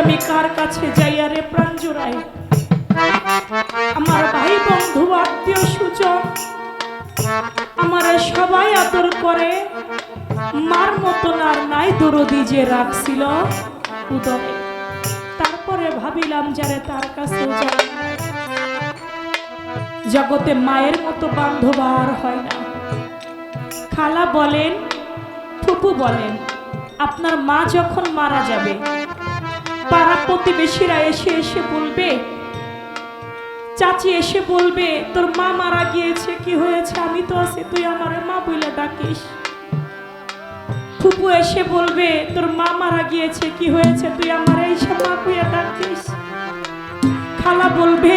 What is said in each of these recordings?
আমি কার কাছে যাই আরে প্রাণ জোড়াই। আমার ভাই বন্ধু আত্মীয় সুজন আমারে সবাই আদর করে, মার মতন আর নাই দরদি যে রাখছিল উদরে। তারপরে ভাবিলাম যারে তার কাছেও যাই, জগতে মায়ের মতো বান্ধব আর হয় না। খালা বলেন, ফুপু বলেন, আপনার মা যখন মারা যাবে পাড়া প্রতিবেশীরা এসে এসে বলবে, চাচি এসে বলবে তোর মা মারা গিয়েছে, কি হয়েছে? আমি তো আছি, তুই আমারে মা বইলে ডাকিস। ফুপু এসে বলবে তোর মা মারা গিয়েছে, কি হয়েছে? তুই আমারে এসে মা কইয়া ডাকিস। খালা বলবে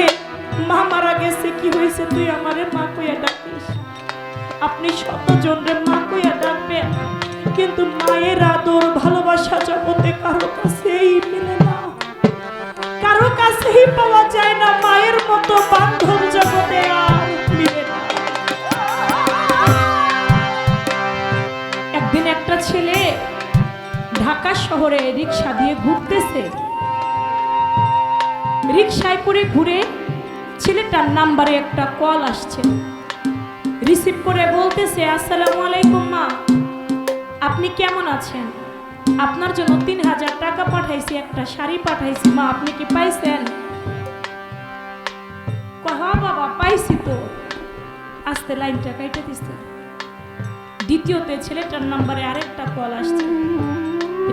মা মারা গেছে, কি হয়েছে? তুই আমারে মা কইয়া ডাকিস। আপনি শতজনরে মা কইয়া ডাকবেন, কিন্তু মায়ের আদর ভালোবাসা জগতে কারো কাছেই মেলে না, কারো কাছেই পাওয়া যায় না। মায়ের মতো বান্ধব জগতে আর মিলে না। একদিন একটা ছেলে ঢাকা শহরে রিক্সা দিয়ে ঘুরতেছে, রিক্সায় করে ঘুরে ছেলেটার নাম্বারে একটা কল আসছে। রিসিভ করে বলতেছে, আসসালামু আলাইকুম মা, আপনি কেমন আছেন? আপনার জন্য 3000 টাকা পাঠাইছি, একটা শাড়ি পাঠাইছি মা, আপনি কি পাইছেন? হ্যাঁ বাবা পাইছি তো। আস্তে লাইনটা কাইটে দিচ্ছে। দ্বিতীয়তে ছেলেটার নাম্বারে আরেকটা কল আসছে,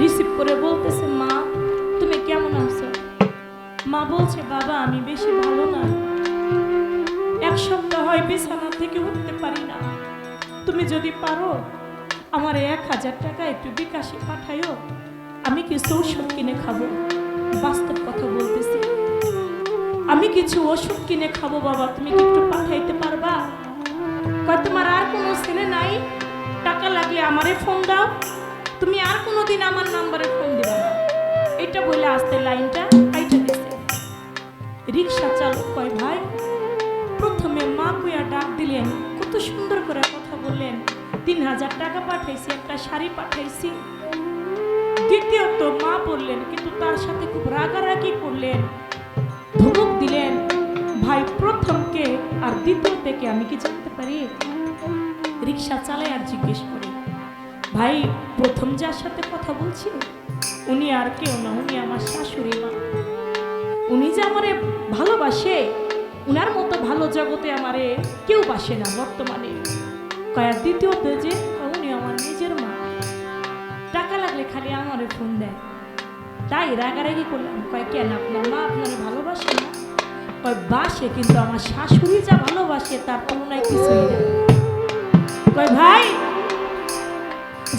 রিসিভ করে বলতেছে, মা তুমি কেমন আছো? মা বলছে, বাবা আমি বেশি ভালো না, এক সপ্তাহ হয় বিছানা থেকে উঠতে পারি না, তুমি যদি পারো আমার 1000 টাকা একটু বিকাশে পাঠাইও, আমি কিছু ওষুধ কিনে খাবো। বাস্তব কথা বলতেছি, আমি কিছু ওষুধ কিনে খাবো বাবা, তুমি কি একটু পাঠাইতে পারবা? কয় তোমার আর কোনো ছেলে নাই? টাকা লাগলে আমারে ফোন দাও, তুমি আর কোনোদিন আমার নাম্বারে ফোন দিবা না। এটা বলে আসতে লাইনটা কাইটা দিছে। রিক্সা চালক কয়, ভাই প্রথমে মা কইয়া ডাক দিলেন, কত সুন্দর করে কথা বললেন, 3000 টাকা পাঠাইছি, একটা শাড়ি পাঠাইছি। দ্বিতীয়ত মা বললেন, কিন্তু তার সাথে খুব রাগারাগি করলেন, ধমক দিলেন। ভাই প্রথমকে আর দ্বিতীয় থেকে আমি কি জানতে পারি? রিক্সা চালায় আর জিজ্ঞেস করি, ভাই প্রথম যার সাথে কথা বলছি উনি আর কেউ না, উনি আমার শাশুড়ি মা, উনি যে আমারে ভালোবাসে, উনার মতো ভালো জগতে আমারে কেউ বাসে না বর্তমানে। কয়ার দ্বিতীয়তে যে উনি আমার নিজের মা, টাকা লাগলে খালি আমারে ফোন দেয়। তাই রাগারাগি করলাম। কয় কেন আপনার মা আপনারে ভালোবাসে না? কয় বাসে, কিন্তু আমার শাশুড়ি যা ভালোবাসে তার তুলনায় কিছুই না। কয় ভাই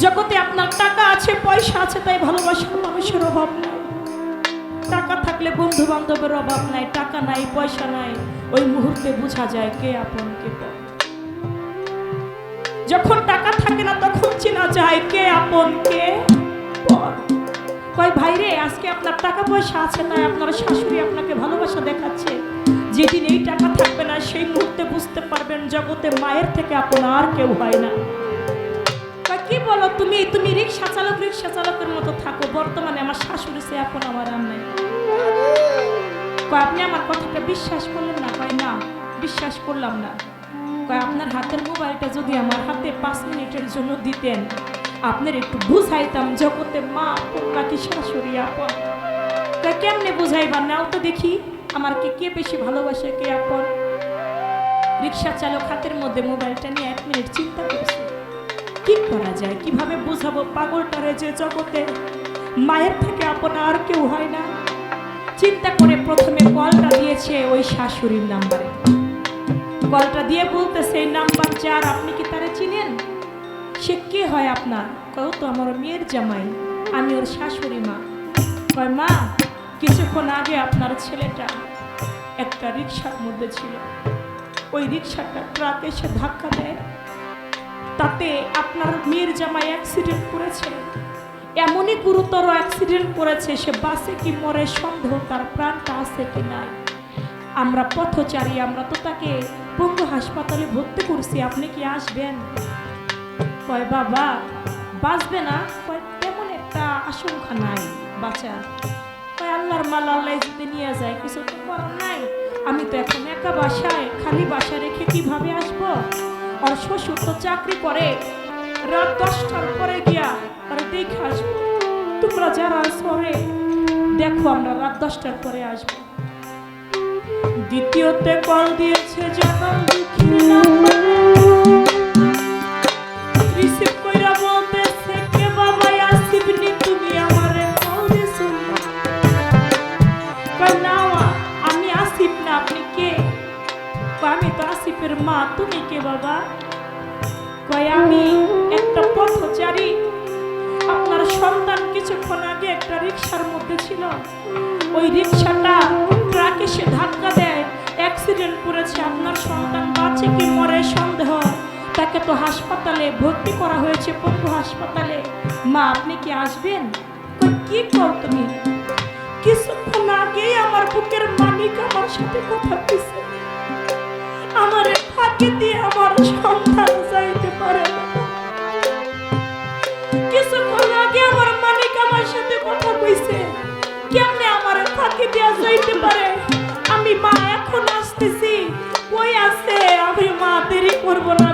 জগতে আপনার টাকা আছে, পয়সা আছে, তাই ভালোবাসার মানুষের অভাব নাই। টাকা থাকলে বন্ধু বান্ধবের অভাব নাই, টাকা নাই পয়সা নাই, ওই মুহূর্তে বোঝা যায় কে আপন কে পর। যখন টাকা থাকে না তখন চেনা যায় কে আপন কে পর। কয় ভাই রে আজকে আপনার টাকা পয়সা আছে, তাই আপনার শাশুড়ি আপনাকে ভালোবাসা দেখাচ্ছে, যেদিন এই টাকা থাকবে না সেই মুহূর্তে বুঝতে পারবেন জগতে মায়ের থেকে আপন আর কেউ হয় না। কি বলো তুমি? তুমি রিক্সা চালকের মতো থাকো, বর্তমানে আমার শাশুড়ি সে আপন আমার আর নাই। কয় আপনি আমার কথাটা বিশ্বাস করলেন না? কয় না বিশ্বাস করলাম না। কয় আপনার হাতের মোবাইলটা যদি আমার হাতে 5 মিনিটের জন্য দিতেন, আপনার একটু বুঝাইতাম জগতে মা আপন নাকি শাশুড়ি আপন। কয় কেমনে বুঝাইবার? নাও তো দেখি আমার কে বেশি ভালোবাসে, কে আপন। রিক্সা চালক হাতের মধ্যে মোবাইলটা নিয়ে 1 মিনিট চিন্তা করেছে, কি করা যায়, কিভাবে বুঝাবো পাগলটারে যে জগতে মায়ের থেকে আপন আর কেউ হয় না। চিন্তা করে প্রথমে কলটা দিয়েছে ওই শাশুড়ির নাম্বারে। কলটা দিয়ে বলতেছে, এই নাম্বার যার, আপনি কি তারে চিনেন? সে কে হয় আপনার? কয় তো আমার মেয়ের জামাই, আমি ওর শাশুড়ি মা। কয় মা কিছুক্ষণ আগে আপনার ছেলেটা একটা রিক্সার মধ্যে ছিল, ওই রিক্সাটা ট্রাক এসে ধাক্কা দেয়, তাতে আপনার মেয়ের জামাই অ্যাক্সিডেন্ট করেছে। এমনই গুরুতর অ্যাক্সিডেন্ট করেছে, সে বাসে কি মরে সন্দেহ, তার প্রাণটা আছে কি নাই। আমরা পথচারী, আমরা তো তাকে পঙ্গু হাসপাতালে ভর্তি করছি, আপনি কি আসবেন? কয় বাবা বাঁচবে না? কয় তেমন একটা আশঙ্কা নাই বাঁচার। কয় আল্লাহর মাল আল্লাহ যদি নিয়ে যায়, কিছু তো করার নাই। আমি তো এখন একা বাসায়, খালি বাসা রেখে কিভাবে আসবো? আর শ্বশুর তো চাকরি করে, রাত 10টার পরে গিয়া আর দেখে আসবো। তোমরা যারা সরে দেখো, আমরা রাত 10টার পরে আসবো। দ্বিতীয়তে কল দিয়েছে জনম দুঃখীর নাম্বারে, রিসিভ কইরা বলতেছে কে বাবা আসিফ নি, তুমি আমারে কল দিছো? কয় না আমি আসিফ না, আপনি কে? কয় আমি তো আসিফের মা, তুমি কে বাবা? কয় আমি একটা পথচারী, আপনার সন্তান কিছুক্ষণ আগে একটা রিকশার মধ্যে ছিল, ওই রিকশাটা ট্রাক এসে ধাক্কা দেয়, অ্যাক্সিডেন্ট করেছে, আপনার সন্তান বাঁচে কি মরে সন্দেহ, তাকে তো হাসপাতালে ভর্তি করা হয়েছে, পঙ্গু হাসপাতালে। মা আপনি কি আসবেন? কি কর তুমি? কিছুক্ষণ আগেই আমার বুকের মালিক আমার সাথে কথা বলছে, আমার ফাঁকি দিয়ে আমার সন্তান যাইতে পারে না। কিছুক্ষণ আগে আমার মালিক আমার সাথে কথা কইছে, কেমনে আমার ফাঁকি দিয়ে যাইতে পারে? আমি মা এখন আসতেছি, কই আছে? আমি মা দেরি করবো না,